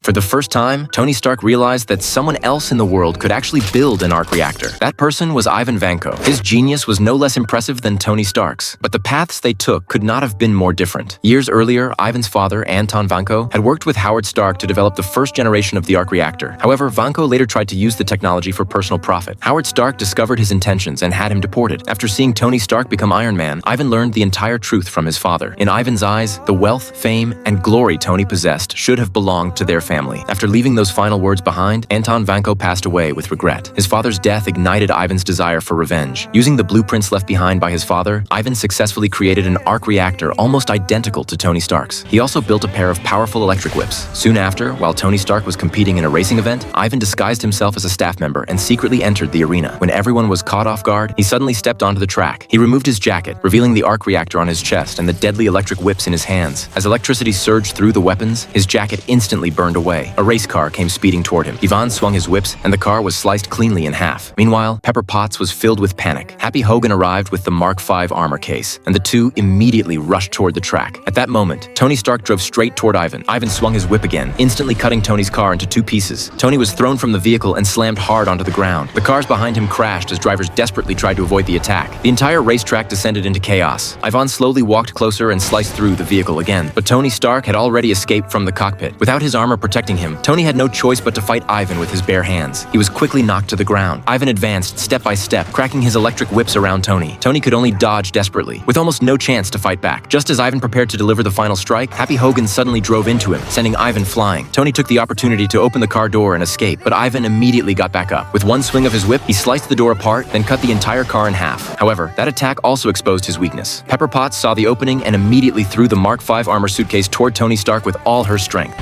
For the first time, Tony Stark realized that someone else in the world could actually build an arc reactor. That person was Ivan Vanko. His genius was no less impressive than Tony Stark's, but the paths they took could not have been more different. Years earlier, Ivan's father, Anton Vanko, had worked with Howard Stark to develop the first generation of the arc reactor. However, Vanko later tried to use the technology for personal profit. Howard Stark discovered his intentions and had him deported. After seeing Tony Stark become Iron Man, Ivan learned the entire truth from his father. In Ivan's eyes, the wealth, fame, and glory Tony possessed should have belonged to their family. After leaving those final words behind, Anton Vanko passed away with regret. His father's death ignited Ivan's desire for revenge. Using the blueprints left behind by his father, Ivan successfully created an arc reactor almost identical to Tony Stark's. He also built a pair of powerful electric whips. Soon after, while Tony Stark was competing in a racing event, Ivan disguised himself as a staff member and secretly entered the arena. When everyone was caught off guard, he suddenly stepped onto the track. He removed his jacket, revealing the arc reactor on his chest and the deadly electric whips in his hands. As electricity surged through the weapons, his jacket instantly burned away. A race car came speeding toward him. Ivan swung his whips, and the car was sliced cleanly in half. Meanwhile, Pepper Potts was filled with panic. Happy Hogan arrived with the Mark V armor case, and the two immediately rushed toward the track. At that moment, Tony Stark drove straight toward Ivan. Ivan swung his whip again, instantly cutting Tony's car into two pieces. Tony was thrown from the vehicle and slammed hard onto the ground. The cars behind him crashed as drivers desperately tried to avoid the attack. The entire racetrack descended into chaos. Ivan slowly walked closer and sliced through the vehicle again, but Tony Stark had already escaped from the cockpit. Without his armor protecting him, Tony had no choice but to fight Ivan with his bare hands. He was quickly knocked to the ground. Ivan advanced step by step, cracking his electric whips around Tony. Tony could only dodge desperately, with almost no chance to fight back. Just as Ivan prepared to deliver the final strike, Happy Hogan suddenly drove into him, sending Ivan flying. Tony took the opportunity to open the car door and escape, but Ivan immediately got back up. With one swing of his whip, he sliced the door apart, then cut the entire car in half. However, that attack also exposed his weakness. Pepper Potts saw the opening and immediately threw the Mark V armor suitcase toward Tony Stark with all her strength.